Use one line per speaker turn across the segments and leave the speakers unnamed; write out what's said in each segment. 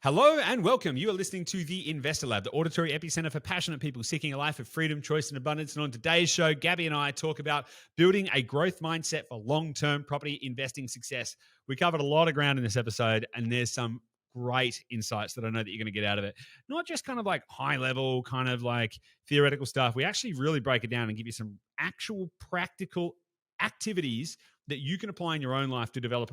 Hello and welcome. You are listening to the Investor Lab, the auditory epicenter for passionate people seeking a life of freedom, choice, and abundance. And on today's show, Gabby and I talk about building a growth mindset for long-term property investing success. We covered a lot of ground in this episode, and there's some great insights that I know that you're going to get out of it. Not just kind of like high level, kind of like theoretical stuff. We actually really break it down and give you some actual practical activities that you can apply in your own life to develop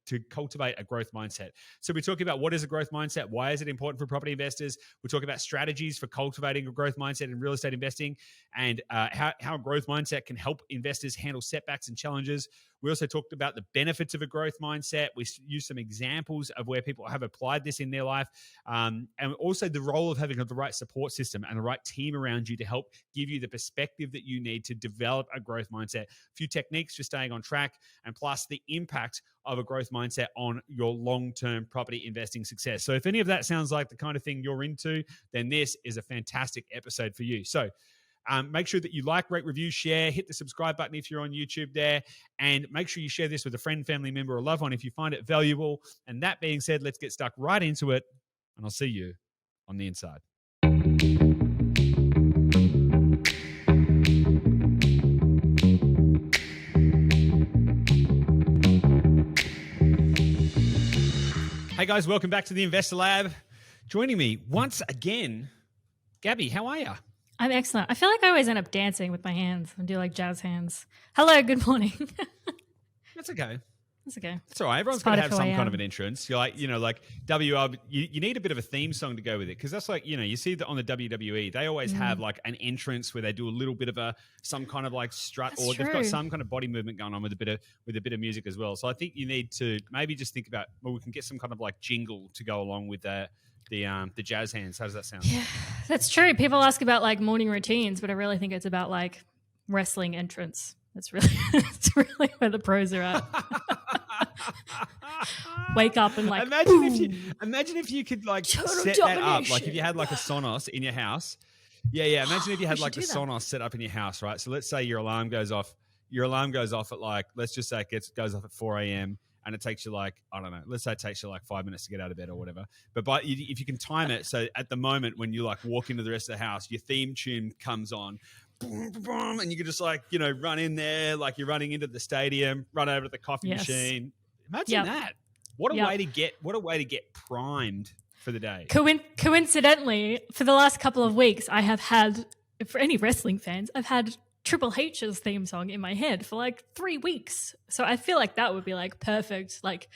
to cultivate a growth mindset. So we're talking about what is a growth mindset, why is it important for property investors. We're talking about strategies for cultivating a growth mindset in real estate investing, and how a growth mindset can help investors handle setbacks and challenges. We also talked about the benefits of a growth mindset. We used some examples of where people have applied this in their life, and also the role of having the right support system and the right team around you to help give you the perspective that you need to develop a growth mindset. A few techniques for staying on track, and plus the impact of a growth mindset on your long-term property investing success. So if any of that sounds like the kind of thing you're into, then this is a fantastic episode for you. So make sure that you like, rate, review, share, hit the subscribe button if you're on YouTube there, and make sure you share this with a friend, family member, or loved one if you find it valuable. And that being said, let's get stuck right into it, and I'll see you on the inside. Hey guys, welcome back to the Investor Lab. Joining me once again, Gabby, how are you?
I'm excellent. I feel like I always end up dancing with my hands and do like jazz hands. Hello, good morning.
That's okay.
That's okay.
It's all right. Everyone's got to have some kind of an entrance. You're like, like WR, you need a bit of a theme song to go with it, because that's like, you see that on the WWE, they always have like an entrance where they do a little bit of some kind of like strut,
That's
or
true.
They've got some kind of body movement going on with a bit of music as well. So I think you need to maybe just think about, well, we can get some kind of like jingle to go along with the jazz hands. How does that sound?
Yeah, that's true. People ask about like morning routines, but I really think it's about like wrestling entrance. That's really where the pros are at. Wake up and like
imagine if you could like set that up, like if you had like a Sonos in your house. Yeah. Imagine if you had like a Sonos set up in your house, right? So let's say your alarm goes off at like, let's just say it goes off at 4 a.m. and it takes you like, I don't know, let's say it takes you like 5 minutes to get out of bed or whatever. But if you can time it, so at the moment when you like walk into the rest of the house, your theme tune comes on, and you can just like, run in there like you're running into the stadium, run over to the coffee machine. Imagine that. What a way to get primed for the day.
Coincidentally, for the last couple of weeks, I have had, for any wrestling fans, I've had Triple H's theme song in my head for like 3 weeks. So I feel like that would be like perfect, like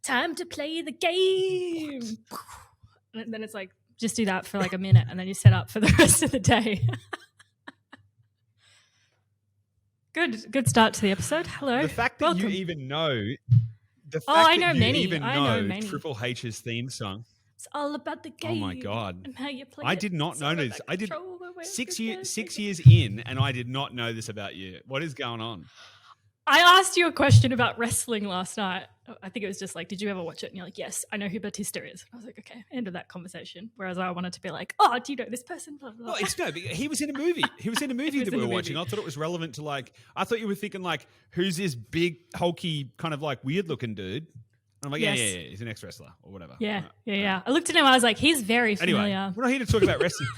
time to play the game. And then it's like, just do that for like a minute and then you set up for the rest of the day. Good start to the episode. Hello.
The fact that
Welcome.
you even know,
I know many.
Triple H's theme song.
It's all about the game.
Oh my God.
And how you play
I
it.
did not
It's
know
all
this.
about
I did
control,
6 years in, and I did not know this about you. What is going on?
I asked you a question about wrestling last night. I think it was just like, did you ever watch it? And you're like, yes, I know who Batista is. I was like, okay, end of that conversation. Whereas I wanted to be like, oh, do you know this person? Blah, blah, blah.
Well, he was in a movie. He was in a movie that we were watching. I thought it was relevant to like, I thought you were thinking like, who's this big, hulky, kind of like weird looking dude? And I'm like, yeah, he's an ex-wrestler or whatever.
Yeah. I looked at him, I was like, he's very familiar.
Anyway, we're not here to talk about wrestling.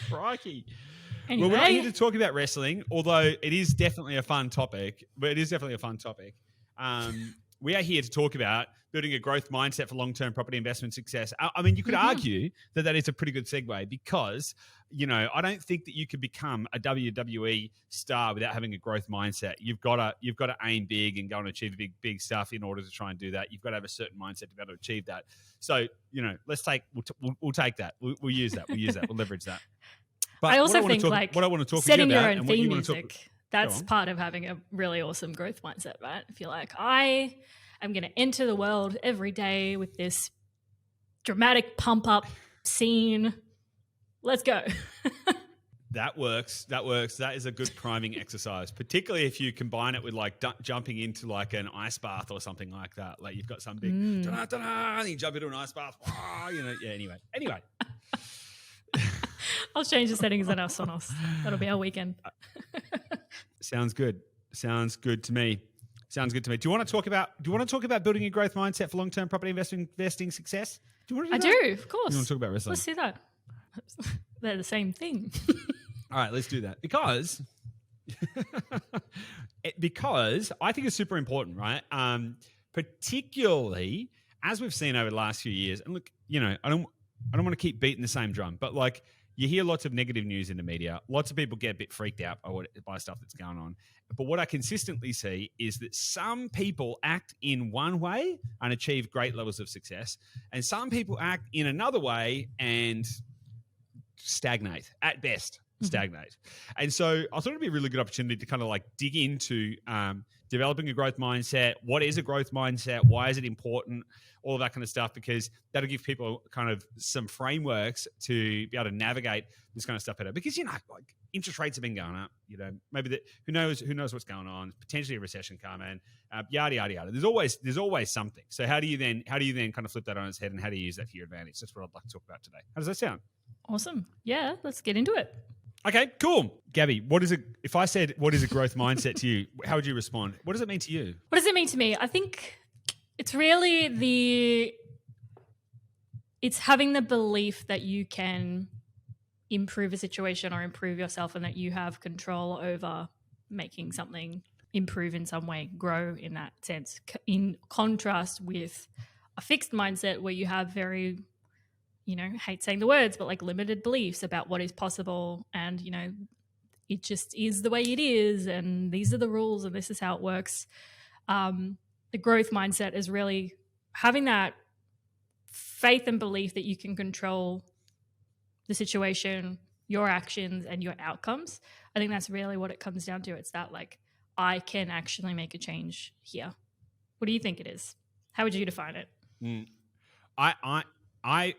Crikey.
Anyway.
Well, we're not here to talk about wrestling, although it is definitely a fun topic. We are here to talk about building a growth mindset for long-term property investment success. I mean, you could argue that is a pretty good segue because, I don't think that you could become a WWE star without having a growth mindset. You've got to aim big and go and achieve big stuff in order to try and do that. You've got to have a certain mindset to be able to achieve that. So, we'll take that. We'll use that. We'll leverage that. But
I also think
what I want to talk
setting
to you
your
about
own theme music, that's part of having a really awesome growth mindset, right? If you're like, I am going to enter the world every day with this dramatic pump up scene. Let's go.
That works. That is a good priming exercise, particularly if you combine it with like jumping into like an ice bath or something like that. Like you've got some big, and you jump into an ice bath. Anyway.
I'll change the settings on our Sonos. That'll be our weekend.
Sounds good to me. Sounds good to me. Do you want to talk about building a growth mindset for long-term property investing success? Do you want to do
I
that?
do, of course.
You want to talk about wrestling?
Let's do that. They're the same thing.
All right, let's do that because I think it's super important, right? Particularly as we've seen over the last few years. And look, I don't want to keep beating the same drum, but like you hear lots of negative news in the media. Lots of people get a bit freaked out by stuff that's going on. But what I consistently see is that some people act in one way and achieve great levels of success, and some people act in another way and stagnate at best. Stagnate. And so I thought it'd be a really good opportunity to kind of like dig into developing a growth mindset. What is a growth mindset? Why is it important? All of that kind of stuff, because that'll give people kind of some frameworks to be able to navigate this kind of stuff better. Because, like interest rates have been going up, maybe who knows what's going on, potentially a recession coming, yada, yada, yada. There's always something. So how do you then kind of flip that on its head, and how do you use that to your advantage? That's what I'd like to talk about today. How does that sound?
Awesome. Yeah, let's get into it.
Okay, cool. Gabby, if I said, what is a growth mindset to you, how would you respond? What does it mean to you?
What does it mean to me? I think it's really it's having the belief that you can improve a situation or improve yourself, and that you have control over making something improve in some way, grow in that sense, in contrast with a fixed mindset where you have very, hate saying the words, but like limited beliefs about what is possible, and, it just is the way it is, and these are the rules, and this is how it works. The growth mindset is really having that faith and belief that you can control the situation, your actions, and your outcomes. I think that's really what it comes down to. It's that like, I can actually make a change here. What do you think it is? How would you define it?
I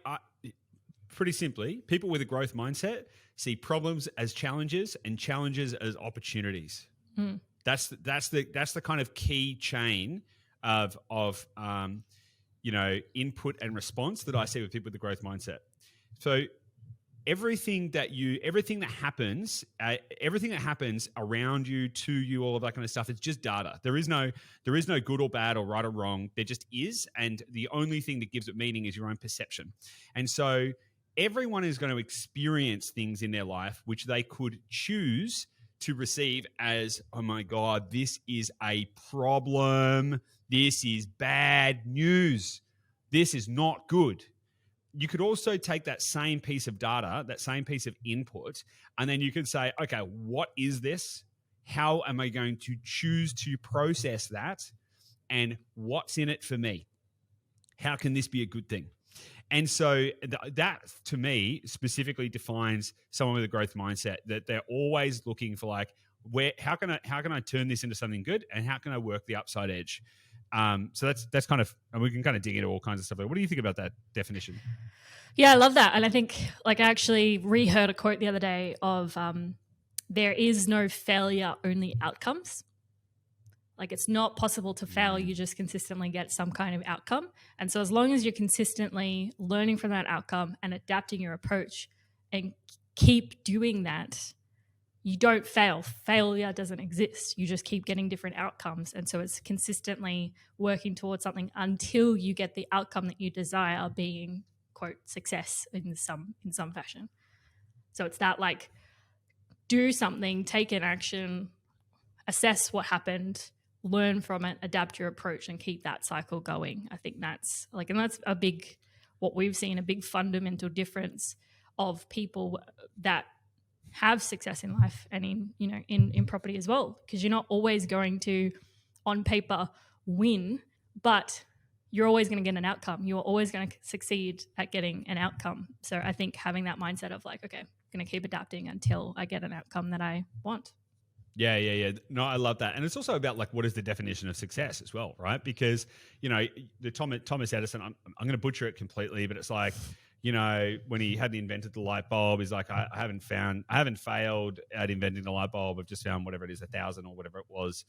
pretty simply, people with a growth mindset see problems as challenges and challenges as opportunities. That's the kind of key chain of input and response that I see with people with the growth mindset. So everything that happens around you, to you, all of that kind of stuff, it's just data. There is no good or bad or right or wrong. There just is, and the only thing that gives it meaning is your own perception. And so everyone is going to experience things in their life which they could choose to receive as, oh my God, this is a problem. This is bad news. This is not good. You could also take that same piece of data, that same piece of input, and then you could say, okay, what is this? How am I going to choose to process that? And what's in it for me? How can this be a good thing? And so that, to me, specifically defines someone with a growth mindset, that they're always looking for like, how can I turn this into something good, and how can I work the upside edge? So that's kind of, and we can kind of dig into all kinds of stuff. What do you think about that definition?
Yeah, I love that. And I think, like, I actually reheard a quote the other day of there is no failure, only outcomes. Like, it's not possible to fail. You just consistently get some kind of outcome. And so as long as you're consistently learning from that outcome and adapting your approach and keep doing that, you don't fail. Failure doesn't exist. You just keep getting different outcomes. And so it's consistently working towards something until you get the outcome that you desire, being, quote, success in some fashion. So it's that, like, do something, take an action, assess what happened, learn from it, adapt your approach, and keep that cycle going. I think that's like, and that's a big, what we've seen, a big fundamental difference of people that have success in life and in property as well, because you're not always going to, on paper, win, but you're always going to get an outcome. You're always going to succeed at getting an outcome. So I think having that mindset of like, okay, I'm going to keep adapting until I get an outcome that I want.
Yeah. No, I love that. And it's also about like, what is the definition of success as well, right? Because, the Thomas Edison, I'm going to butcher it completely, but it's like, when he hadn't invented the light bulb, he's like, I haven't failed at inventing the light bulb. I've just found whatever it is, 1,000 or whatever it was,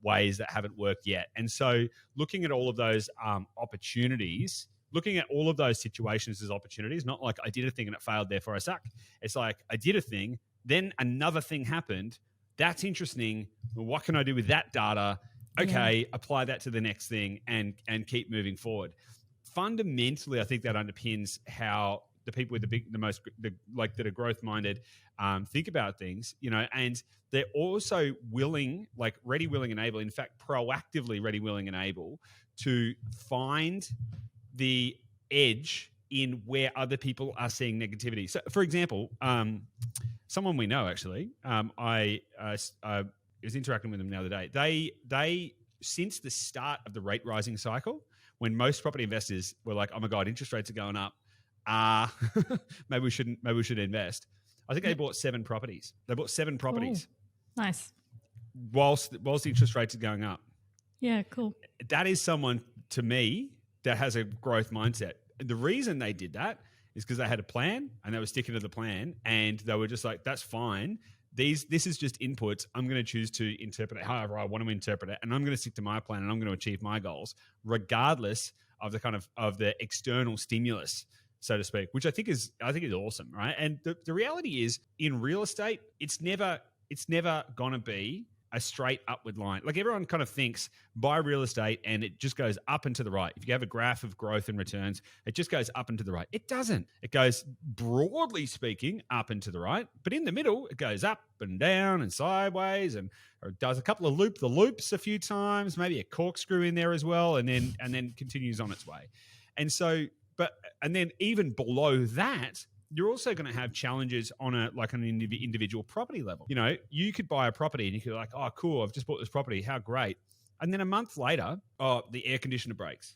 ways that haven't worked yet. And so looking at all of those opportunities, looking at all of those situations as opportunities, not like I did a thing and it failed, therefore I suck. It's like I did a thing, then another thing happened. That's interesting. What can I do with that data? okay, apply that to the next thing and keep moving forward. Fundamentally, I think that underpins how the people with that are growth minded think about things, and they're also willing, like ready, willing, and able. In fact, proactively ready, willing, and able to find the edge in where other people are seeing negativity. So, for example, someone we know actually, I was interacting with them the other day. They since the start of the rate rising cycle, when most property investors were like, "Oh my god, interest rates are going up. Maybe we should invest." I think they bought 7 properties. They bought 7 properties.
Cool. Nice.
Whilst the interest rates are going up.
Yeah, cool.
That is someone, to me, that has a growth mindset. The reason they did that is because they had a plan and they were sticking to the plan, and they were just like, that's fine. This is just inputs. I'm going to choose to interpret it however I want to interpret it, and I'm going to stick to my plan, and I'm going to achieve my goals, regardless of the external stimulus, so to speak, which I think is awesome, right? And the reality is, in real estate, it's never going to be a straight upward line. Like, everyone kind of thinks buy real estate and it just goes up and to the right. If you have a graph of growth and returns, it just goes up and to the right. It doesn't. It goes, broadly speaking, up and to the right, but in the middle, it goes up and down and sideways, or it does a couple of loops a few times, maybe a corkscrew in there as well, and then continues on its way. And so, and then even below that, you're also going to have challenges on an individual property level. You could buy a property and you could be like, oh, cool, I've just bought this property. How great. And then a month later, the air conditioner breaks.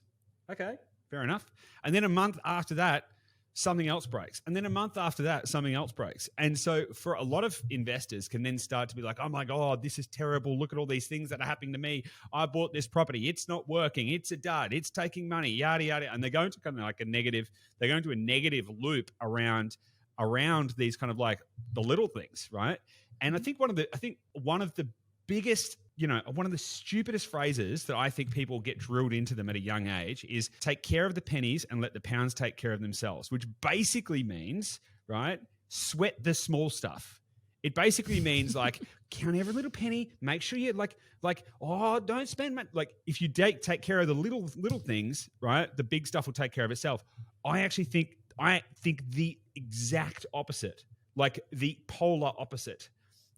Okay, fair enough. And then a month after that, something else breaks. And then a month after that, something else breaks. And so for a lot of investors can then start to be like, oh my God, this is terrible. Look at all these things that are happening to me. I bought this property. It's not working. It's a dud. It's taking money, yada, yada. And they're going to kind of like a negative loop around these kind of like the little things, right? And I think one of the biggest, one of the stupidest phrases that I think people get drilled into them at a young age is take care of the pennies and let the pounds take care of themselves, which basically means, right, sweat the small stuff. It basically means like count every little penny, make sure you don't spend much. Like, if you take care of the little things, right, the big stuff will take care of itself. I think the exact opposite, like the polar opposite.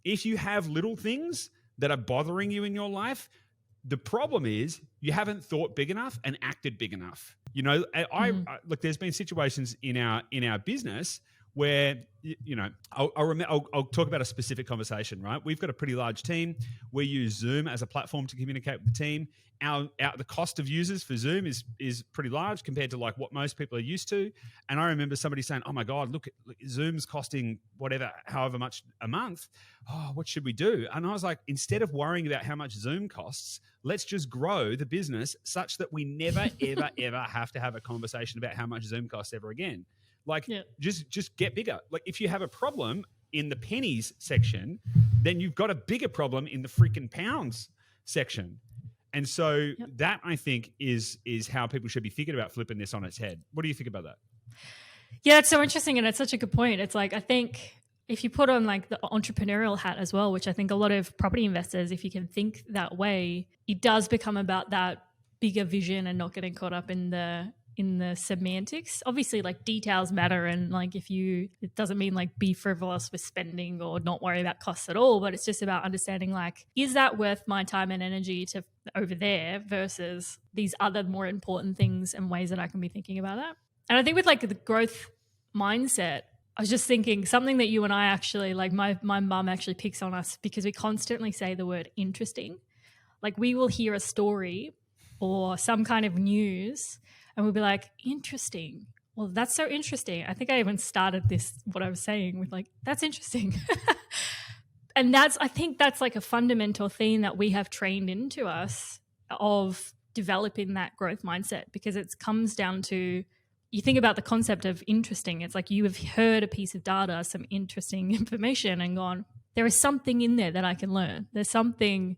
If you have little things that are bothering you in your life, the problem is you haven't thought big enough and acted big enough. Look, there's been situations in our business where, I'll talk about a specific conversation, right? We've got a pretty large team. We use Zoom as a platform to communicate with the team. The cost of users for Zoom is pretty large compared to like what most people are used to. And I remember somebody saying, oh my God, look, Zoom's costing however much a month. Oh, what should we do? And I was like, instead of worrying about how much Zoom costs, let's just grow the business such that we never, ever, ever have to have a conversation about how much Zoom costs ever again. Like, just get bigger. Like, if you have a problem in the pennies section, then you've got a bigger problem in the freaking pounds section. And so that, I think, is how people should be thinking about flipping this on its head. What do you think about that?
Yeah, it's so interesting, and it's such a good point. It's like, I think if you put on like the entrepreneurial hat as well, which I think a lot of property investors, if you can think that way, it does become about that bigger vision and not getting caught up in the semantics. Obviously, like, details matter, and like it doesn't mean like be frivolous with spending or not worry about costs at all, but it's just about understanding, like, is that worth my time and energy to over there versus these other more important things and ways that I can be thinking about that. And I think with like the growth mindset, I was just thinking something that you and I actually, like, my mum actually picks on us because we constantly say the word interesting. Like, we will hear a story or some kind of news and we'll be like, interesting. Well, that's so interesting. I think I even started what I was saying with like, that's interesting. And I think that's like a fundamental theme that we have trained into us of developing that growth mindset, because it comes down to, you think about the concept of interesting. It's like you have heard a piece of data, some interesting information, and gone, there is something in there that I can learn. There's something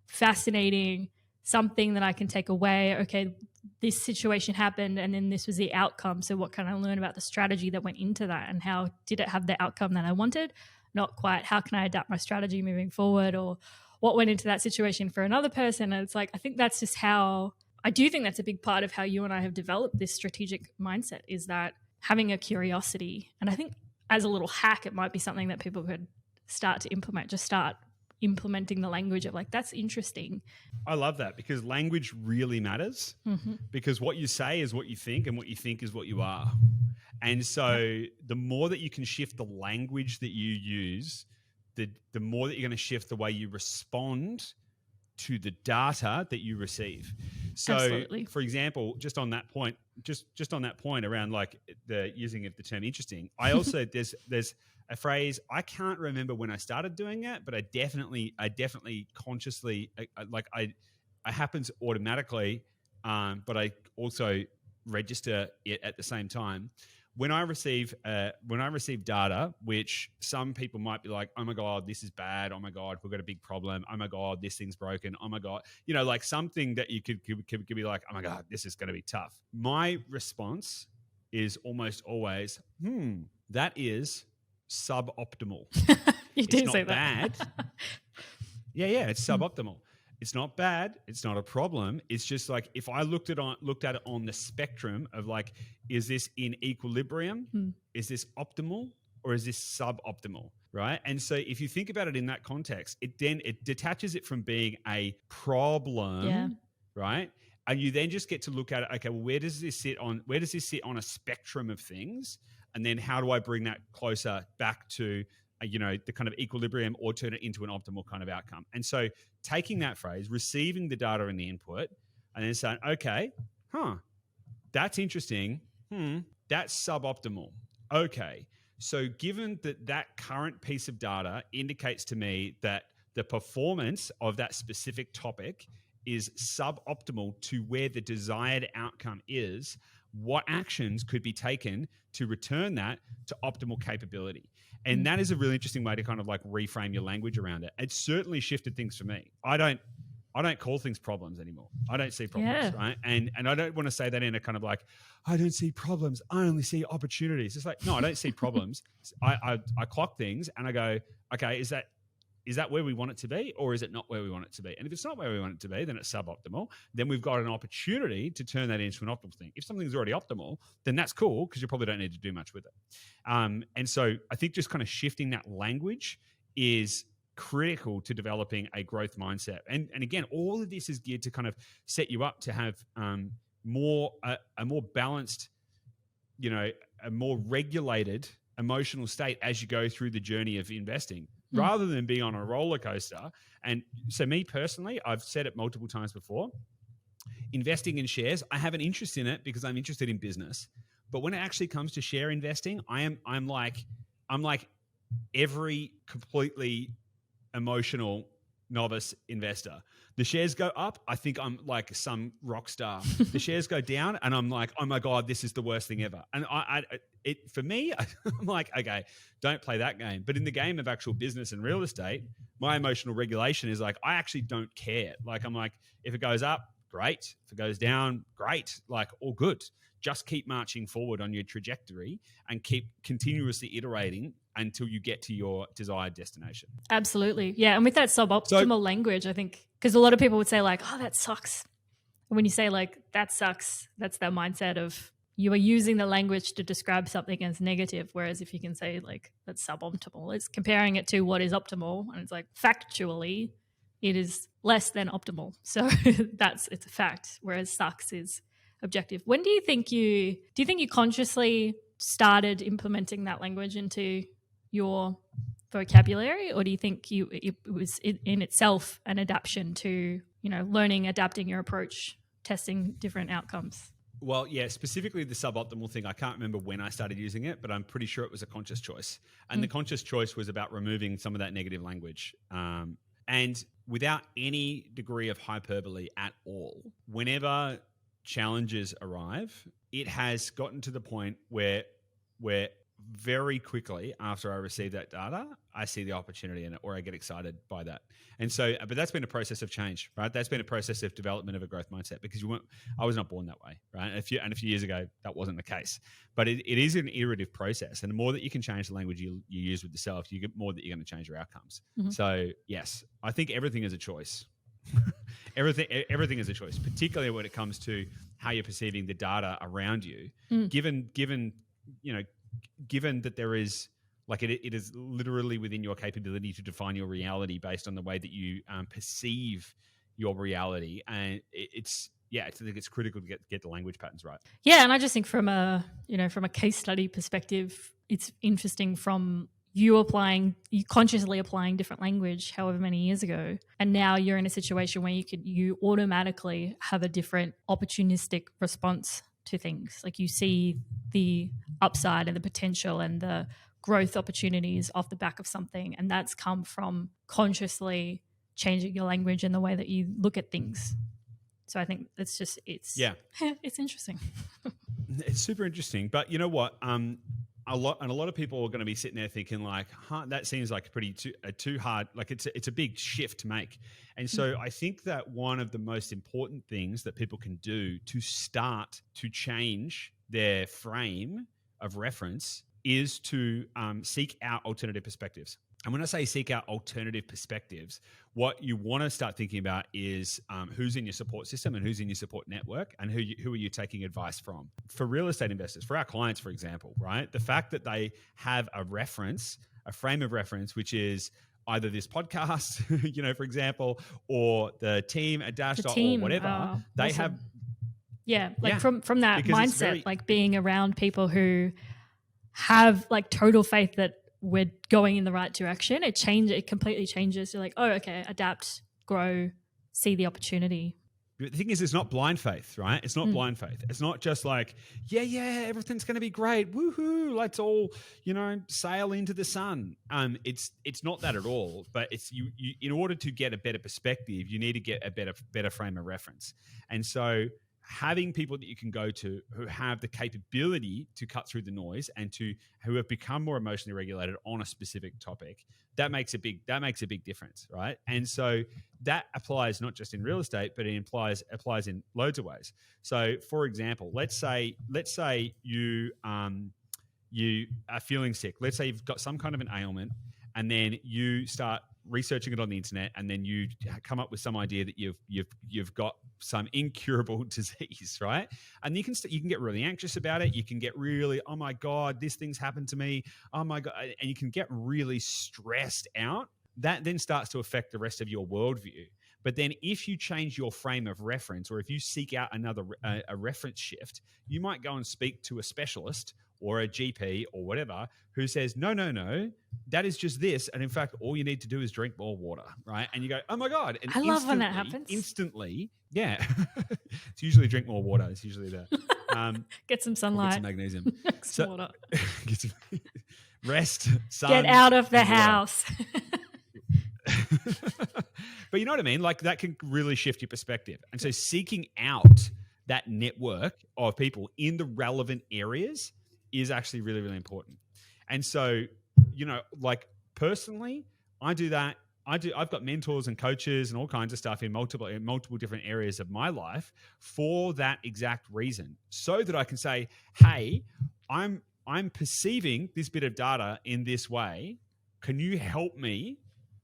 fascinating, something that I can take away. Okay, this situation happened and then this was the outcome. So what can I learn about the strategy that went into that, and how did it have the outcome that I wanted? Not quite. How can I adapt my strategy moving forward, or what went into that situation for another person. And it's like, I think that's just how, I do think that's a big part of how you and I have developed this strategic mindset, is that having a curiosity. And I think as a little hack, it might be something that people could start to implement, just start implementing the language of like, that's interesting.
I love that, because language really matters, because what you say is what you think, and what you think is what you are. And so the more that you can shift the language that you use, the more that you're going to shift the way you respond to the data that you receive. So,
Absolutely.
for example, just on that point around like the using of the term interesting, I also there's a phrase, I can't remember when I started doing it, but I definitely consciously it happens automatically, but I also register it at the same time. When I receive data, which some people might be like, oh my God, this is bad. Oh my God, we've got a big problem. Oh my God, this thing's broken. Oh my God, like something that you could be like, oh my God, this is going to be tough. My response is almost always, that is suboptimal.
You do say that.
Bad. Yeah, it's suboptimal. It's not bad. It's not a problem. It's just like, if I looked at it on the spectrum of like, is this in equilibrium? Is this optimal, or is this suboptimal? Right. And so if you think about it in that context, it detaches it from being a problem, right? And you then just get to look at it. Okay, well, where does this sit on a spectrum of things? And then how do I bring that closer back to the kind of equilibrium, or turn it into an optimal kind of outcome? And so taking that phrase, receiving the data and the input, and then saying, okay, that's interesting. That's suboptimal. Okay. So given that current piece of data indicates to me that the performance of that specific topic is suboptimal to where the desired outcome is, what actions could be taken to return that to optimal capability? And that is a really interesting way to kind of like reframe your language around it. It certainly shifted things for me. I don't call things problems anymore. I don't see problems, right? And I don't want to say that in a kind of like, I don't see problems, I only see opportunities. It's like, no, I don't see problems. I clock things and I go, okay, is that where we want it to be, or is it not where we want it to be? And if it's not where we want it to be, then it's suboptimal. Then we've got an opportunity to turn that into an optimal thing. If something's already optimal, then that's cool, because you probably don't need to do much with it. And so I think just kind of shifting that language is critical to developing a growth mindset. And again, all of this is geared to kind of set you up to have a more balanced, a more regulated emotional state as you go through the journey of investing, rather than being on a roller coaster. And so me personally, I've said it multiple times before, investing in shares, I have an interest in it because I'm interested in business. But when it actually comes to share investing, I'm like every completely emotional novice investor. The shares go up, I think I'm like some rock star. The shares go down, and I'm like, oh my God, this is the worst thing ever. And for me, I'm like, okay, don't play that game. But in the game of actual business and real estate, my emotional regulation is like, I actually don't care. Like, I'm like, if it goes up, great. If it goes down, great. Like, all good. Just keep marching forward on your trajectory and keep continuously iterating until you get to your desired destination.
Absolutely. Yeah. And with that suboptimal language, I think, because a lot of people would say like, oh, that sucks. And when you say like, that sucks, that's that mindset of you are using the language to describe something as negative. Whereas if you can say like, that's suboptimal, it's comparing it to what is optimal. And it's like, factually, it is less than optimal. So it's a fact. Whereas sucks is objective. When do you think you consciously started implementing that language into your vocabulary, or do you think it was in itself an adaptation to learning, adapting your approach, testing different outcomes?
Well, yeah, specifically the suboptimal thing, I can't remember when I started using it, but I'm pretty sure it was a conscious choice. And the conscious choice was about removing some of that negative language. And without any degree of hyperbole at all, whenever challenges arrive, it has gotten to the point where very quickly after I receive that data, I see the opportunity in it, or I get excited by that. And so, but that's been a process of change, right? That's been a process of development of a growth mindset, because I was not born that way, right? And a few years ago, that wasn't the case. But it is an iterative process, and the more that you can change the language you use with yourself, you get more that you're going to change your outcomes.
Mm-hmm.
So yes, I think everything is a choice. everything is a choice, particularly when it comes to how you're perceiving the data around you. Given that there is, like, it is literally within your capability to define your reality based on the way that you perceive your reality, and I think it's critical to get the language patterns right.
Yeah, and I just think from a case study perspective, it's interesting from you consciously applying different language however many years ago, and now you're in a situation where you automatically have a different opportunistic response to things. Like, you see the upside and the potential and the growth opportunities off the back of something, and that's come from consciously changing your language and the way that you look at things. So I think it's interesting.
It's super interesting. But you know what? A lot of people are going to be sitting there thinking, like, that seems like too hard. Like, it's a big shift to make. And so I think that one of the most important things that people can do to start to change their frame of reference is to seek out alternative perspectives. And when I say seek out alternative perspectives, what you want to start thinking about is who's in your support system and who's in your support network, and who are you taking advice from. For real estate investors, for our clients, for example, right? The fact that they have a frame of reference, which is either this podcast, for example, or the team at Dashdot or whatever, they
awesome.
have.
From that mindset, like being around people who have like total faith that we're going in the right direction, it completely changes. You're like, oh, okay, adapt, grow, see the opportunity.
The thing is, it's not blind faith, right? It's not blind faith. It's not just like, yeah, everything's going to be great. Woohoo, let's all, sail into the sun. It's not that at all, but it's you in order to get a better perspective, you need to get a better frame of reference. And so having people that you can go to who have the capability to cut through the noise and who have become more emotionally regulated on a specific topic, that makes a big difference, right? And so that applies not just in real estate, but it applies in loads of ways. So, for example, let's say you are feeling sick. Let's say you've got some kind of an ailment, and then you start researching it on the internet, and then you come up with some idea that you've got some incurable disease, right? And you can get really anxious about it. You can get really, oh my God, this thing's happened to me. Oh my God. And you can get really stressed out. That then starts to affect the rest of your worldview. But then if you change your frame of reference, or if you seek out a reference shift, you might go and speak to a specialist or a GP or whatever who says, no, that is just this. And in fact, all you need to do is drink more water, right? And you go, oh my God. And
I love when that happens.
Instantly, yeah. It's usually drink more water. It's usually that.
Get some sunlight.
Get some magnesium.
Water.
Get some rest, sun.
Get out of the house.
But you know what I mean? Like, that can really shift your perspective. And so seeking out that network of people in the relevant areas is actually really, really important. And so, like, personally, I do that. I've got mentors and coaches and all kinds of stuff in multiple different areas of my life for that exact reason, so that I can say, hey, I'm perceiving this bit of data in this way. Can you help me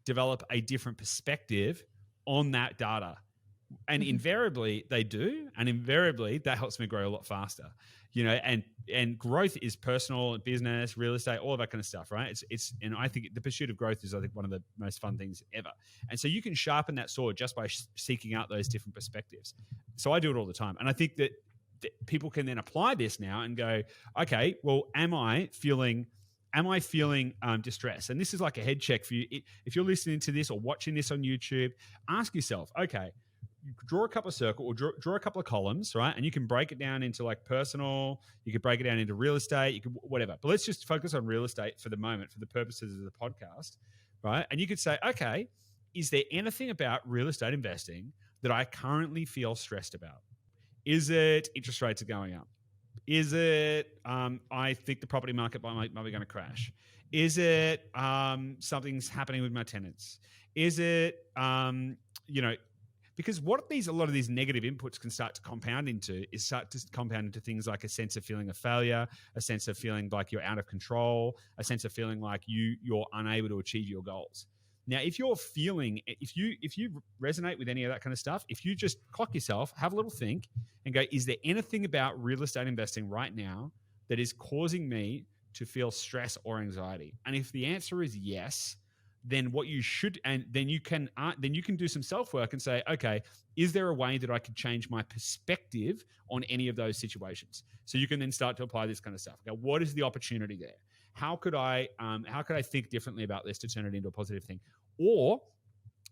develop a different perspective on that data? And invariably they do, and invariably that helps me grow a lot faster. And growth is personal, business, real estate, all of that kind of stuff, right? And I think the pursuit of growth is, I think, one of the most fun things ever. And so you can sharpen that sword just by seeking out those different perspectives. So I do it all the time, and I think that people can then apply this now and go, okay, well, am I feeling distress? And this is like a head check for you. If you're listening to this or watching this on YouTube, ask yourself, okay, draw a couple of circles, or draw a couple of columns, right? And you can break it down into like personal, you could break it down into real estate, you could whatever. But let's just focus on real estate for the moment, for the purposes of the podcast, right? And you could say, okay, is there anything about real estate investing that I currently feel stressed about? Is it interest rates are going up? Is it I think the property market might be going to crash? Is it something's happening with my tenants? Is it because what a lot of these negative inputs can start to compound into things like a sense of feeling of failure, a sense of feeling like you're out of control, a sense of feeling like you're unable to achieve your goals. Now, if you resonate with any of that kind of stuff, if you just clock yourself, have a little think and go, is there anything about real estate investing right now that is causing me to feel stress or anxiety? And if the answer is yes, then what you should, and then you can do some self-work and say, okay, is there a way that I could change my perspective on any of those situations? So you can then start to apply this kind of stuff. Okay, what is the opportunity there? How could I think differently about this to turn it into a positive thing? Or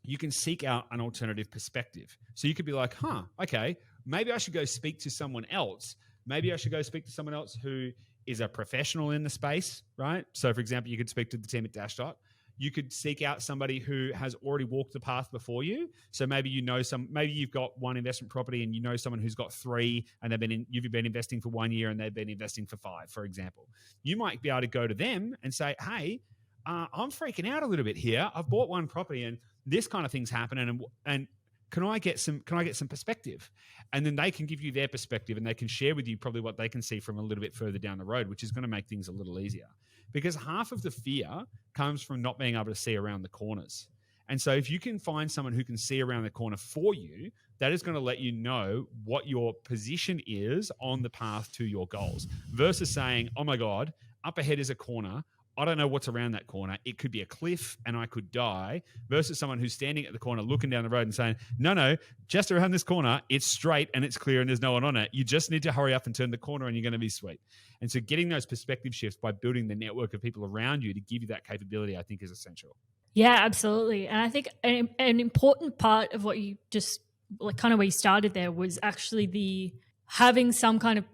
you can seek out an alternative perspective. So you could be like, okay, maybe I should go speak to someone else. Maybe I should go speak to someone else who is a professional in the space, right? So for example, you could speak to the team at Dashdot. You could seek out somebody who has already walked the path before you. So maybe maybe you've got one investment property and you know someone who's got three and you've been investing for 1 year and they've been investing for 5, for example. You might be able to go to them and say, hey, I'm freaking out a little bit here. I've bought one property and this kind of thing's happening and can I get some perspective? And then they can give you their perspective and they can share with you probably what they can see from a little bit further down the road, which is going to make things a little easier. Because half of the fear comes from not being able to see around the corners. And so if you can find someone who can see around the corner for you, that is going to let you know what your position is on the path to your goals versus saying, oh my God, up ahead is a corner. I don't know what's around that corner. It could be a cliff and I could die versus someone who's standing at the corner looking down the road and saying, no, just around this corner, it's straight and it's clear and there's no one on it. You just need to hurry up and turn the corner and you're going to be sweet. And so getting those perspective shifts by building the network of people around you to give you that capability, I think is essential.
Yeah, absolutely. And I think an important part of what you just like kind of where you started there was actually the having some kind of,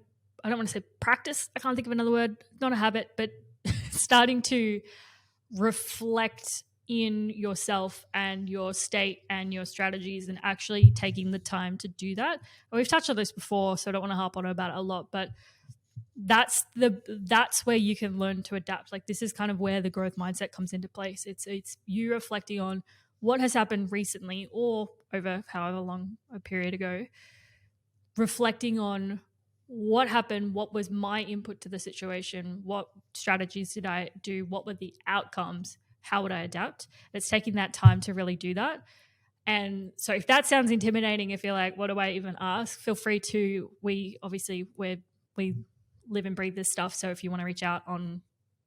I don't want to say practice. I can't think of another word, not a habit, but starting to reflect in yourself and your state and your strategies and actually taking the time to do that. And we've touched on this before, so I don't want to harp on about it a lot, but that's where you can learn to adapt. Like this is kind of where the growth mindset comes into place. It's you reflecting on what has happened recently or over however long a period ago, reflecting on what happened, what was my input to the situation, what strategies did I do, what were the outcomes, how would I adapt? It's taking that time to really do that. And so if that sounds intimidating, if you're like, what do I even ask? Feel free to, we live and breathe this stuff. So if you want to reach out on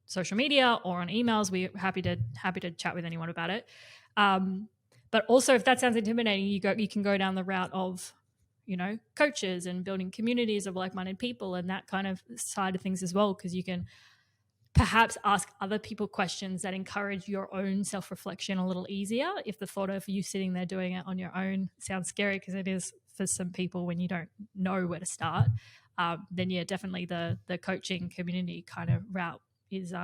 social media or on emails, we're happy to chat with anyone about it. But also if that sounds intimidating, you can go down the route of, coaches and building communities of like-minded people and that kind of side of things as well, because you can perhaps ask other people questions that encourage your own self-reflection a little easier. If the thought of you sitting there doing it on your own sounds scary, because it is for some people when you don't know where to start, then yeah, definitely the coaching community kind of route is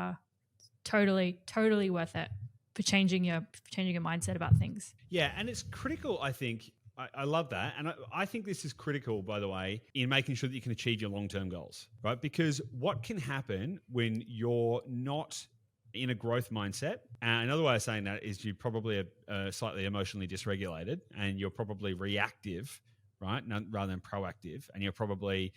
totally worth it for changing your mindset about things.
Yeah, and it's critical, I think. I love that. And I think this is critical, by the way, in making sure that you can achieve your long-term goals, right? Because what can happen when you're not in a growth mindset, and another way of saying that is you probably are slightly emotionally dysregulated and you're probably reactive, right? Rather than proactive. And you're probably,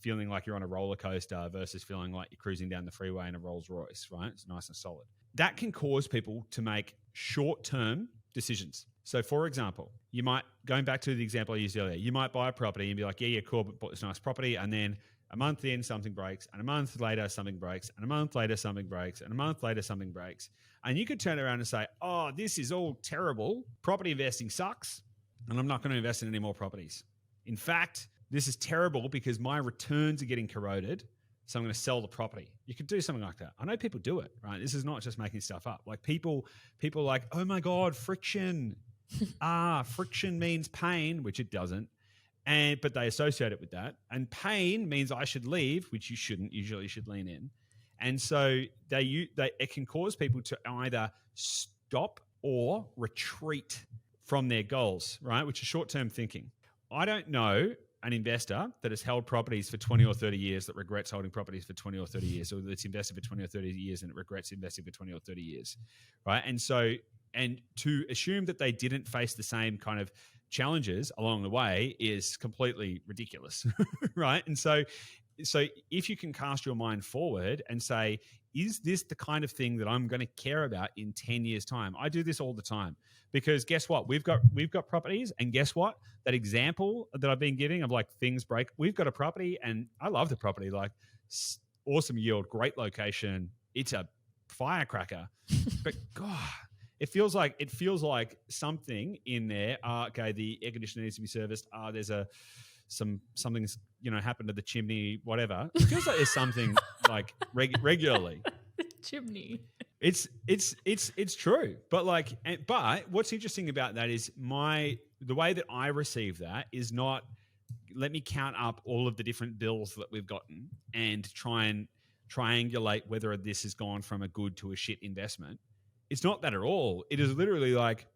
feeling like you're on a roller coaster versus feeling like you're cruising down the freeway in a Rolls Royce, right? It's nice and solid. That can cause people to make short-term decisions. So for example, you might, going back to the example I used earlier, you might buy a property and be like, yeah, cool, but bought this nice property. And then a month in, something breaks. And a month later, something breaks. And a month later, something breaks. And a month later, something breaks. And you could turn around and say, oh, this is all terrible. Property investing sucks. And I'm not going to invest in any more properties. In fact, this is terrible because my returns are getting corroded. So I'm going to sell the property. You could do something like that. I know people do it, right? This is not just making stuff up. Like people are like, oh my God, friction. Friction means pain, which it doesn't. But they associate it with that. And pain means I should leave, which you shouldn't. Usually you should lean in. And so it can cause people to either stop or retreat from their goals, right? Which is short-term thinking. I don't know an investor that has held properties for 20 or 30 years that regrets holding properties for 20 or 30 years, or that's invested for 20 or 30 years and it regrets investing for 20 or 30 years, right? And to assume that they didn't face the same kind of challenges along the way is completely ridiculous, right? And so if you can cast your mind forward and say, is this the kind of thing that I'm going to care about in 10 years' time? I do this all the time because guess what? We've got properties, and guess what? That example that I've been giving of like things break, we've got a property and I love the property, like awesome yield, great location. It's a firecracker. But God, it feels like something in there. Okay, the air conditioner needs to be serviced. There's something's happened to the chimney, whatever. It feels like there's something like regularly.
The chimney.
It's true, but what's interesting about that is the way that I receive that is not let me count up all of the different bills that we've gotten and try and triangulate whether this has gone from a good to a shit investment. It's not that at all. It is literally like,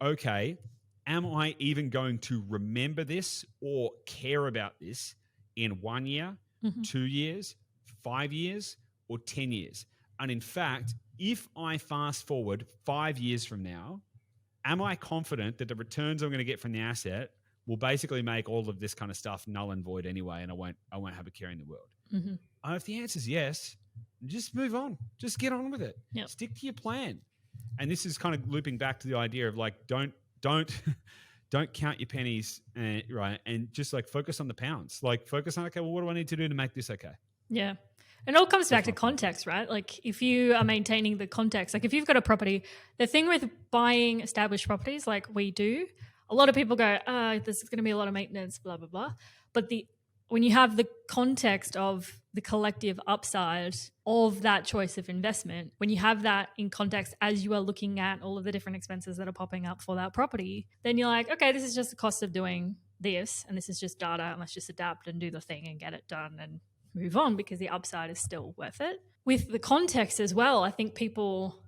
okay, am I even going to remember this or care about this in 1 year, 2 years, 5 years, or 10 years? And in fact, if I fast forward 5 years from now, am I confident that the returns I'm going to get from the asset will basically make all of this kind of stuff null and void anyway, and I won't have a care in the world? If the answer is yes, just move on. Just get on with it.
Yep.
Stick to your plan. And this is kind of looping back to the idea of like, don't count your pennies, right? And just like focus on the pounds. Like focus on, okay, well, what do I need to do to make this okay?
Yeah. And it all comes back to context, right? Like if you are maintaining the context, like if you've got a property, the thing with buying established properties like we do, a lot of people go, this is going to be a lot of maintenance, blah, blah, blah. But when you have the context of the collective upside of that choice of investment, when you have that in context as you are looking at all of the different expenses that are popping up for that property, then you're like, okay, this is just the cost of doing this, and this is just data, and let's just adapt and do the thing and get it done and move on because the upside is still worth it. With the context as well, I think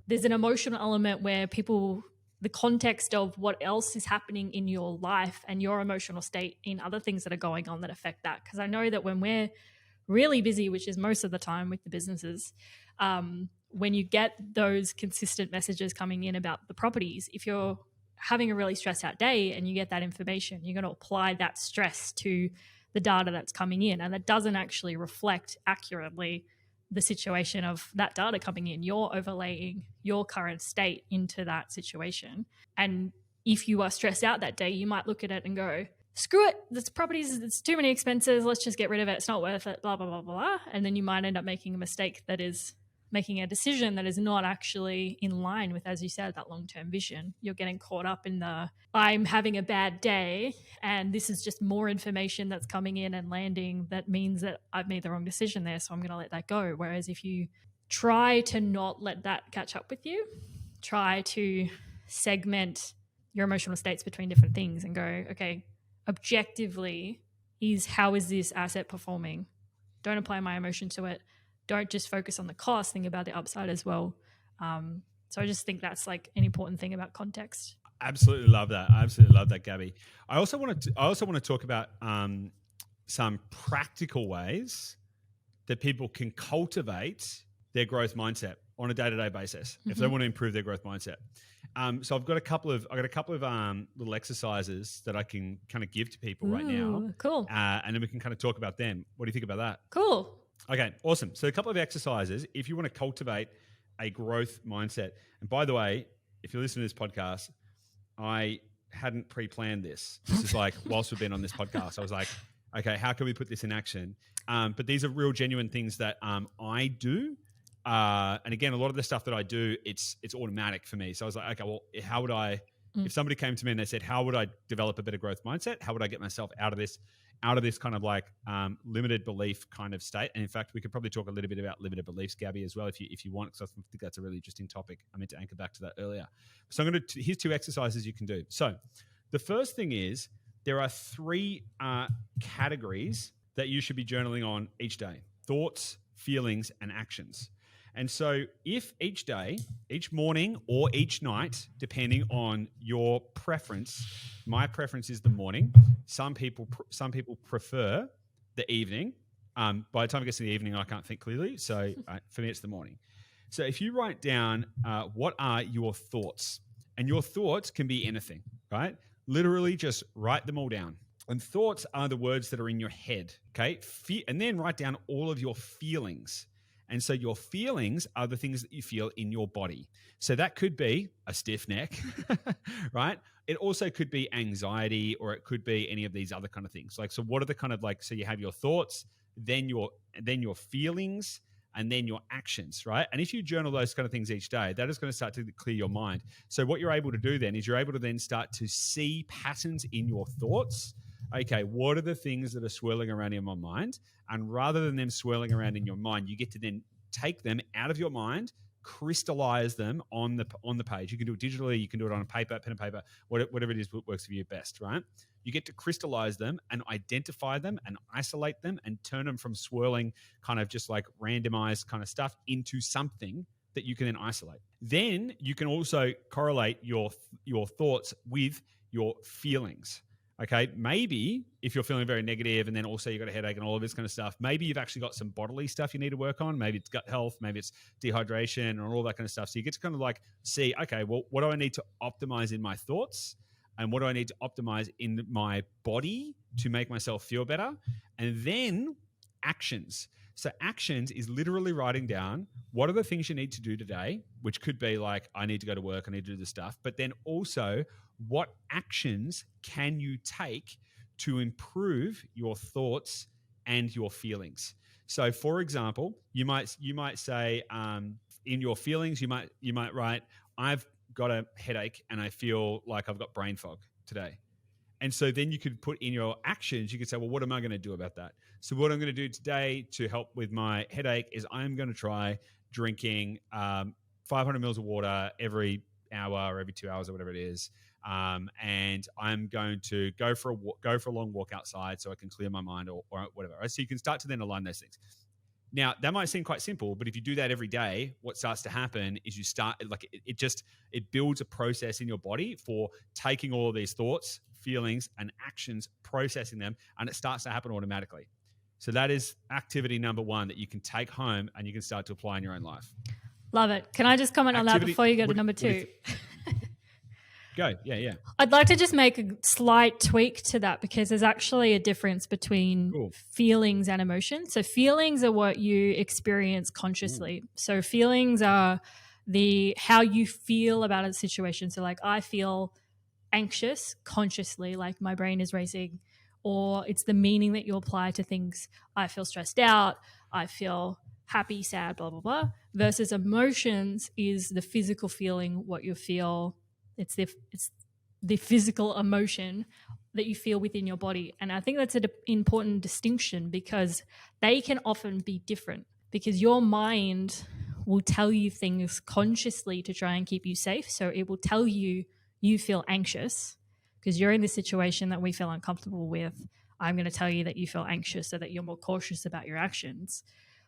there's an emotional element where the context of what else is happening in your life and your emotional state in other things that are going on that affect that. Because I know that when we're really busy, which is most of the time with the businesses, when you get those consistent messages coming in about the properties, if you're having a really stressed out day and you get that information, you're going to apply that stress to the data that's coming in, and that doesn't actually reflect accurately the situation of that data coming in. You're overlaying your current state into that situation. And if you are stressed out that day, you might look at it and go, screw it, this properties, it's too many expenses, let's just get rid of it, it's not worth it, blah, blah, blah, blah. And then you might end up making a mistake that is making a decision that is not actually in line with, as you said, that long-term vision. You're getting caught up in I'm having a bad day and this is just more information that's coming in and landing that means that I've made the wrong decision there, so I'm going to let that go. Whereas if you try to not let that catch up with you, try to segment your emotional states between different things and go, okay, objectively, how is this asset performing? Don't apply my emotion to it. Don't just focus on the cost, think about the upside as well. So I just think that's like an important thing about context.
Absolutely love that. I absolutely love that, Gabby. I also want to talk about some practical ways that people can cultivate their growth mindset on a day-to-day basis if they want to improve their growth mindset. So I've got a couple of little exercises that I can kind of give to people right now.
Cool.
And then we can kind of talk about them. What do you think about that?
Cool.
Okay, awesome. So a couple of exercises if you want to cultivate a growth mindset. And by the way, if you're listening to this podcast, I hadn't pre-planned this. This is like whilst we've been on this podcast, I was like, okay, how can we put this in action? But these are real genuine things that I do. And again, a lot of the stuff that I do, it's automatic for me. So I was like, okay, well, how would I, if somebody came to me and they said, how would I develop a better growth mindset? How would I get myself out of this kind of like limited belief kind of state? And in fact, we could probably talk a little bit about limited beliefs, Gabby, as well, if you want, because I think that's a really interesting topic. I meant to anchor back to that earlier. So here's 2 exercises you can do. So the first thing is there are 3 categories that you should be journaling on each day: thoughts, feelings, and actions. And so if each day, each morning, or each night, depending on your preference, my preference is the morning. some people prefer the evening. By the time it gets to the evening, I can't think clearly. So for me, it's the morning. So if you write down what are your thoughts, and your thoughts can be anything, right? Literally just write them all down. And thoughts are the words that are in your head, okay? And then write down all of your feelings. And so your feelings are the things that you feel in your body. So that could be a stiff neck, right? It also could be anxiety, or it could be any of these other kind of things. Like, so what are the kind of like, so you have your thoughts, then your feelings, and then your actions, right? And if you journal those kind of things each day, that is going to start to clear your mind. So what you're able to do then is you're able to then start to see patterns in your thoughts. Okay, what are the things that are swirling around in my mind? And rather than them swirling around in your mind, you get to then take them out of your mind, crystallize them on the page. You can do it digitally, you can do it on a paper, pen and paper, whatever it is that works for you best, right? You get to crystallize them and identify them and isolate them and turn them from swirling kind of just like randomized kind of stuff into something that you can then isolate. Then you can also correlate your thoughts with your feelings. Okay, maybe if you're feeling very negative and then also you've got a headache and all of this kind of stuff, maybe you've actually got some bodily stuff you need to work on. Maybe it's gut health, maybe it's dehydration and all that kind of stuff. So you get to kind of like see, okay, well, what do I need to optimize in my thoughts? And what do I need to optimize in my body to make myself feel better? And then actions. So actions is literally writing down what are the things you need to do today, which could be like, I need to go to work, I need to do this stuff. But then also, what actions can you take to improve your thoughts and your feelings? So for example, you might say in your feelings, you might write, I've got a headache and I feel like I've got brain fog today. And so then you could put in your actions, you could say, well, what am I going to do about that? So what I'm going to do today to help with my headache is I'm going to try drinking 500 mils of water every hour or every 2 hours or whatever it is. And I'm going to go for a long walk outside so I can clear my mind or whatever. Right? So you can start to then align those things. Now, that might seem quite simple, but if you do that every day, what starts to happen is you start, like it builds a process in your body for taking all of these thoughts, feelings, and actions, processing them, and it starts to happen automatically. So that is activity number one that you can take home and you can start to apply in your own life.
Love it. Can I just comment on that before you go to number two?
Go. Yeah.
I'd like to just make a slight tweak to that because there's actually a difference between feelings and emotions. So feelings are what you experience consciously. So feelings are how you feel about a situation. So like I feel anxious consciously, like my brain is racing, or it's the meaning that you apply to things. I feel stressed out. I feel happy, sad, blah, blah, blah. Versus emotions is the physical feeling, what you feel. It's the physical emotion that you feel within your body. And I think that's an important distinction because they can often be different because your mind will tell you things consciously to try and keep you safe. So it will tell you feel anxious because you're in this situation that we feel uncomfortable with. I'm going to tell you that you feel anxious so that you're more cautious about your actions.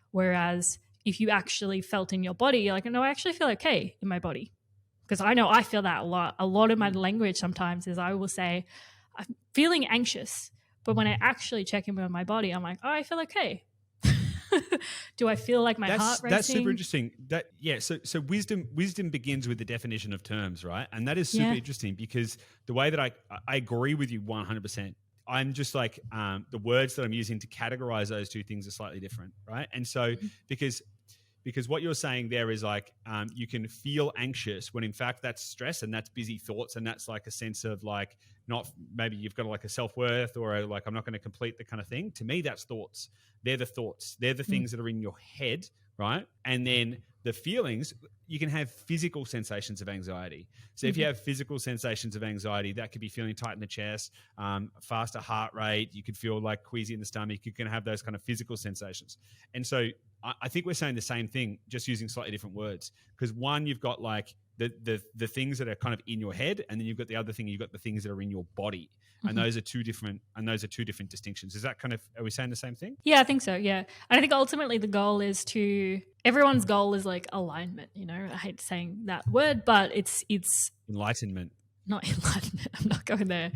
Whereas if you actually felt in your body, you're like, no, I actually feel okay in my body. Because I know I feel that a lot. A lot of my language sometimes is I will say, I'm feeling anxious. But when I actually check in with my body, I'm like, oh, I feel okay. Do I feel like my heart racing?
That's super interesting. So wisdom begins with the definition of terms, right? And that is super interesting because the way that I agree with you 100%. I'm just like the words that I'm using to categorize those two things are slightly different, right? And so because what you're saying there is like you can feel anxious when in fact that's stress and that's busy thoughts and that's like a sense of like not maybe you've got like a self-worth or like I'm not going to complete the kind of thing. To me, that's thoughts. They're the thoughts. They're the things that are in your head, right? And then the feelings, you can have physical sensations of anxiety. So if you have physical sensations of anxiety, that could be feeling tight in the chest, faster heart rate. You could feel like queasy in the stomach. You can have those kind of physical sensations. And so I think we're saying the same thing, just using slightly different words. Because one, you've got like the things that are kind of in your head, and then you've got the other thing, you've got the things that are in your body. And those are two different distinctions. Is that kind of, are we saying the same thing?
Yeah, I think so. Yeah. And I think ultimately the goal is everyone's goal is like alignment, you know, I hate saying that word, but it's
enlightenment.
Not enlightenment. I'm not going there.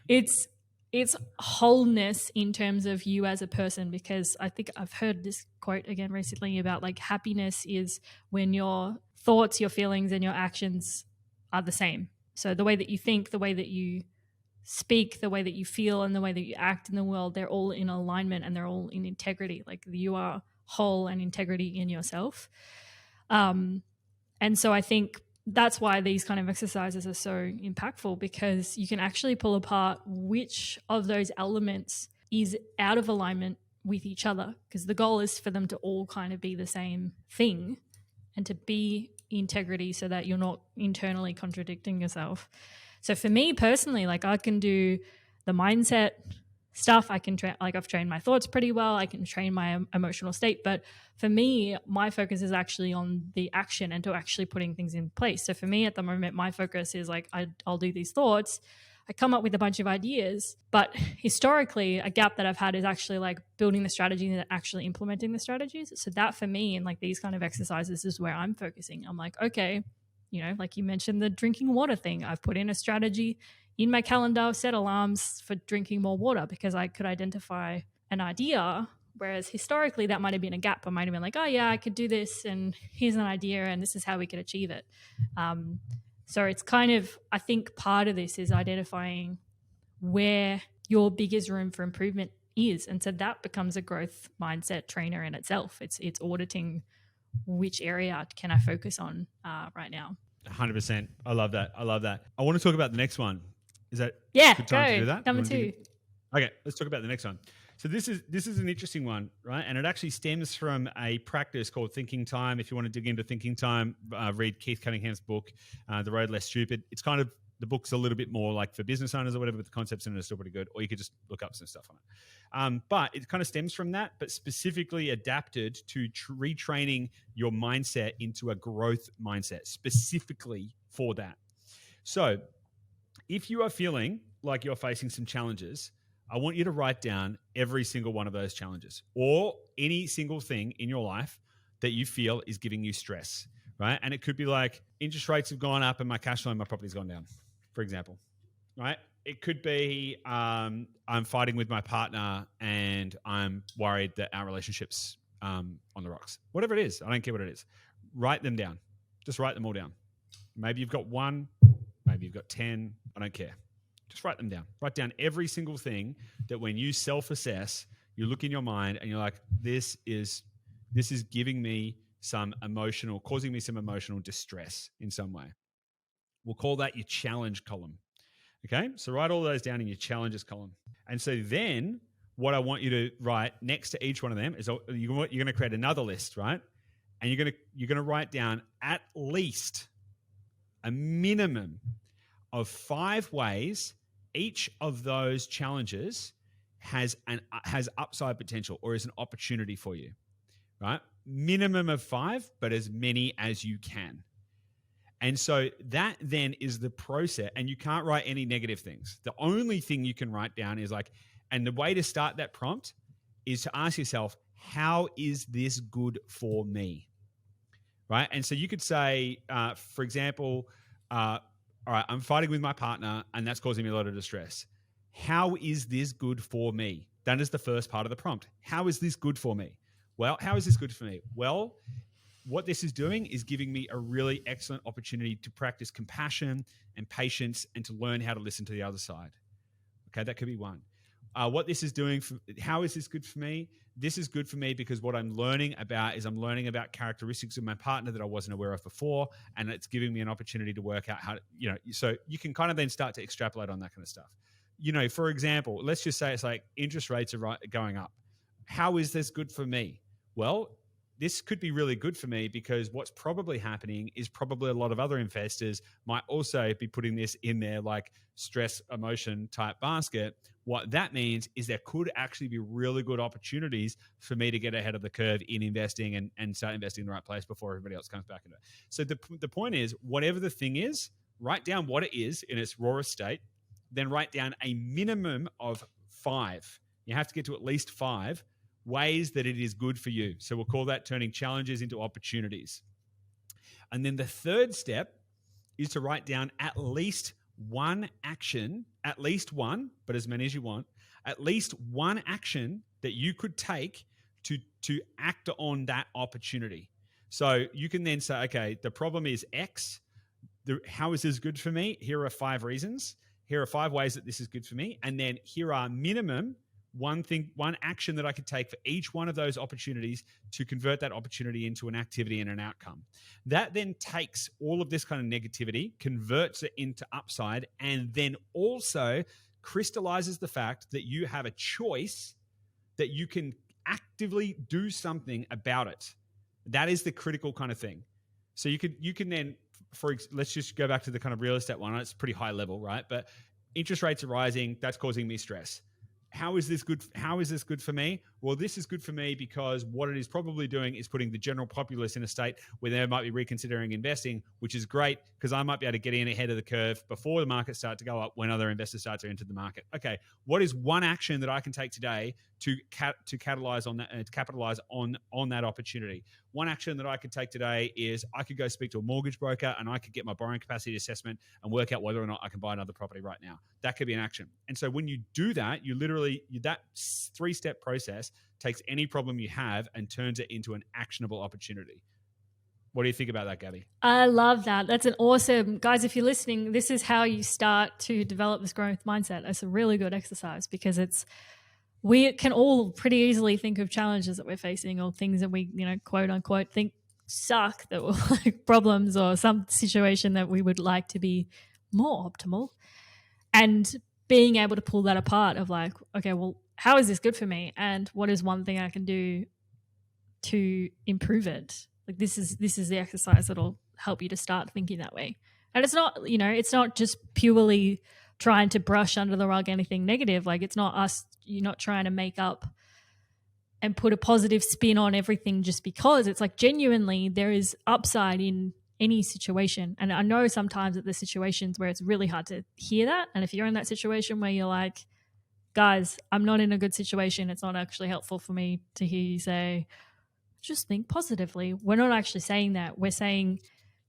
It's it's wholeness in terms of you as a person, because I think I've heard this quote again recently about like happiness is when your thoughts, your feelings, and your actions are the same. So the way that you think, the way that you speak, the way that you feel, and the way that you act in the world, they're all in alignment and they're all in integrity. Like you are whole and integrity in yourself. And so I think that's why these kind of exercises are so impactful, because you can actually pull apart which of those elements is out of alignment with each other, because the goal is for them to all kind of be the same thing and to be integrity so that you're not internally contradicting yourself. So for me personally, like I can do the mindset stuff. I can like I've trained my thoughts pretty well. I can train my emotional state. But for me, my focus is actually on the action and to actually putting things in place. So for me at the moment, my focus is like I'll do these thoughts. I come up with a bunch of ideas, but historically, a gap that I've had is actually like building the strategy and actually implementing the strategies. So that for me, and like these kind of exercises is where I'm focusing. I'm like, okay, you know, like you mentioned the drinking water thing. I've put in a strategy in my calendar, set alarms for drinking more water because I could identify an idea. Whereas historically, that might have been a gap. I might have been like, oh, yeah, I could do this, and here's an idea, and this is how we could achieve it. So it's kind of, I think part of this is identifying where your biggest room for improvement is. And so that becomes a growth mindset trainer in itself. It's auditing which area can I focus on right now.
100%. I love that. I love that. I want to talk about the next one. Is that
yeah?
Good time
go.
to do that?
Number 2.
Okay, let's talk about the next one. So this is an interesting one, right? And it actually stems from a practice called thinking time. If you want to dig into thinking time, read Keith Cunningham's book, The Road Less Stupid. It's kind of, the book's a little bit more like for business owners or whatever, but the concepts in it are still pretty good. Or you could just look up some stuff on it. But it kind of stems from that, but specifically adapted to retraining your mindset into a growth mindset, specifically for that. So if you are feeling like you're facing some challenges, I want you to write down every single one of those challenges or any single thing in your life that you feel is giving you stress, right? And it could be like interest rates have gone up and my cash flow and my property's gone down, for example, right? It could be I'm fighting with my partner and I'm worried that our relationship's on the rocks. Whatever it is, I don't care what it is. Write them down. Just write them all down. Maybe you've got 1, maybe you've got 10. I don't care. Just write them down. Write down every single thing that when you self-assess, you look in your mind and you're like, this is giving me causing me some emotional distress in some way. We'll call that your challenge column. Okay? So write all those down in your challenges column. And so then what I want you to write next to each one of them is you're going to create another list, right? And you're going to write down at least a minimum of 5 ways each of those challenges has upside potential or is an opportunity for you, right? Minimum of 5, but as many as you can. And so that then is the process, and you can't write any negative things. The only thing you can write down is like, and the way to start that prompt is to ask yourself, how is this good for me? Right? And so you could say, for example, all right, I'm fighting with my partner and that's causing me a lot of distress. How is this good for me? That is the first part of the prompt. How is this good for me? Well, how is this good for me? Well, what this is doing is giving me a really excellent opportunity to practice compassion and patience and to learn how to listen to the other side. Okay, that could be one. What this is doing, how is this good for me? This is good for me because what I'm learning about characteristics of my partner that I wasn't aware of before, and it's giving me an opportunity to work out how to, so you can kind of then start to extrapolate on that kind of stuff. For example, let's just say it's like interest rates are going up. How is this good for me? Well, this could be really good for me because what's probably happening is probably a lot of other investors might also be putting this in their like stress emotion type basket. What that means is there could actually be really good opportunities for me to get ahead of the curve in investing and start investing in the right place before everybody else comes back into it. So the point is, whatever the thing is, write down what it is in its rawest state, then write down a minimum of 5. You have to get to at least 5 ways that it is good for you. So we'll call that turning challenges into opportunities. And then the third step is to write down at least one action, at least one, but as many as you want, at least one action that you could take to act on that opportunity. So you can then say, okay, the problem is X. How is this good for me? Here are 5 reasons. Here are 5 ways that this is good for me. And then here are minimum one action that I could take for each one of those opportunities to convert that opportunity into an activity and an outcome. That then takes all of this kind of negativity, converts it into upside, and then also crystallizes the fact that you have a choice, that you can actively do something about it. That is the critical kind of thing. So you can then, let's just go back to the kind of real estate one. It's pretty high level, right? But interest rates are rising. That's causing me stress. How is this good? How is this good for me? Well, this is good for me because what it is probably doing is putting the general populace in a state where they might be reconsidering investing, which is great because I might be able to get in ahead of the curve before the markets start to go up when other investors start to enter the market. Okay, what is one action that I can take today to capitalize on that and capitalize on that opportunity? One action that I could take today is I could go speak to a mortgage broker and I could get my borrowing capacity assessment and work out whether or not I can buy another property right now. That could be an action. And so when you do that, that 3-step process takes any problem you have and turns it into an actionable opportunity. What do you think about that, Gabby?
I love that. That's an awesome, guys, if you're listening, this is how you start to develop this growth mindset. It's a really good exercise because we can all pretty easily think of challenges that we're facing or things that we, quote unquote, think suck, that were like problems or some situation that we would like to be more optimal. And being able to pull that apart of like, okay, well, how is this good for me? And what is one thing I can do to improve it? Like this is the exercise that'll help you to start thinking that way. And it's not, it's not just purely trying to brush under the rug anything negative. Like it's not us, you're not trying to make up and put a positive spin on everything just because. It's like genuinely there is upside in any situation. And I know sometimes that there's situations where it's really hard to hear that. And if you're in that situation where you're like, guys, I'm not in a good situation, it's not actually helpful for me to hear you say, just think positively. We're not actually saying that. We're saying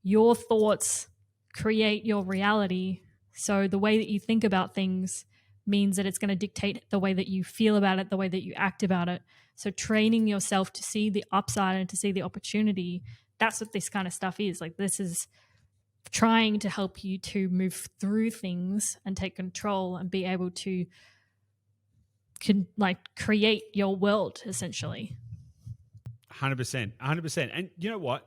your thoughts create your reality. So the way that you think about things means that it's going to dictate the way that you feel about it, the way that you act about it. So training yourself to see the upside and to see the opportunity, that's what this kind of stuff is. Like this is trying to help you to move through things and take control and be able to create your world essentially.
100%. And you know what?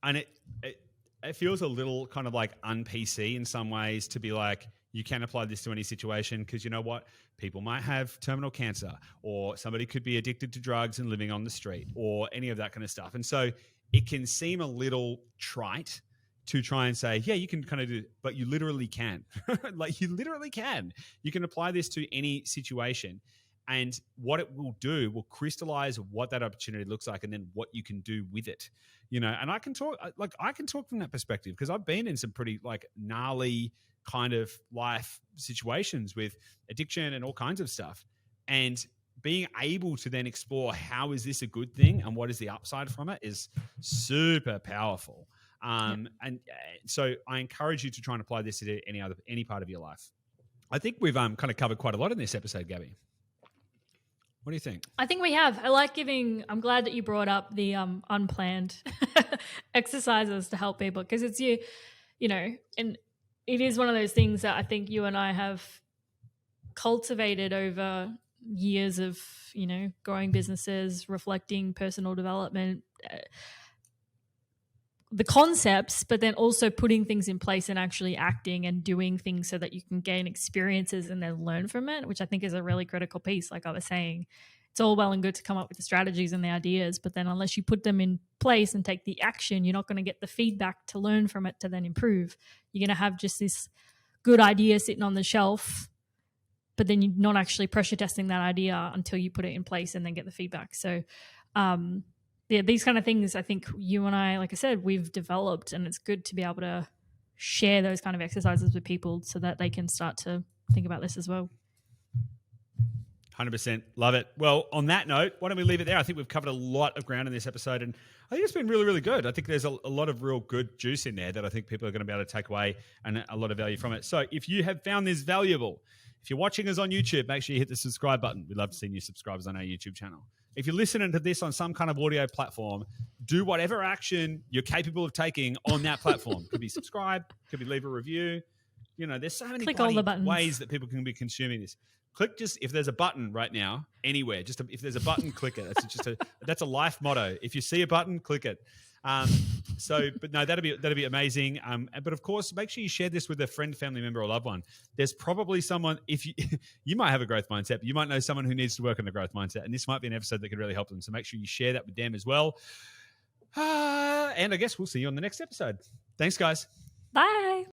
And it feels a little kind of like un-PC in some ways to be like, you can apply this to any situation because you know what? People might have terminal cancer or somebody could be addicted to drugs and living on the street or any of that kind of stuff. And so it can seem a little trite to try and say, yeah, you can kind of do, but you literally can. Like you literally can. You can apply this to any situation. And what it will do will crystallize what that opportunity looks like and then what you can do with it. And I can talk from that perspective because I've been in some pretty like gnarly kind of life situations with addiction and all kinds of stuff. And being able to then explore how is this a good thing and what is the upside from it is super powerful. And so I encourage you to try and apply this to any part of your life. I think we've kind of covered quite a lot in this episode, Gabby. What do you think?
I think we have. I'm glad that you brought up the unplanned exercises to help people because it's and it is one of those things that I think you and I have cultivated over years of, growing businesses, reflecting personal development, the concepts, but then also putting things in place and actually acting and doing things so that you can gain experiences and then learn from it, which I think is a really critical piece. Like I was saying, it's all well and good to come up with the strategies and the ideas, but then unless you put them in place and take the action, you're not going to get the feedback to learn from it to then improve. You're going to have just this good idea sitting on the shelf, but then you're not actually pressure testing that idea until you put it in place and then get the feedback. So, these kind of things, I think you and I, like I said, we've developed, and it's good to be able to share those kind of exercises with people so that they can start to think about this as well.
100%. Love it. Well, on that note, why don't we leave it there? I think we've covered a lot of ground in this episode, and I think it's been really, really good. I think there's a lot of real good juice in there that I think people are going to be able to take away and a lot of value from it. So if you have found this valuable, if you're watching us on YouTube, make sure you hit the subscribe button. We'd love to see new subscribers on our YouTube channel. If you're listening to this on some kind of audio platform, do whatever action you're capable of taking on that platform. Could be subscribe, could be leave a review. You know, there's so many ways that people can be consuming this. Click just if there's a button right now anywhere. If there's a button, click it. That's a life motto. If you see a button, click it. But no, that'd be amazing. But of course, make sure you share this with a friend, family member, or loved one. There's probably someone. If you might have a growth mindset, but you might know someone who needs to work on the growth mindset, and this might be an episode that could really help them. So make sure you share that with them as well. And I guess we'll see you on the next episode. Thanks, guys.
Bye.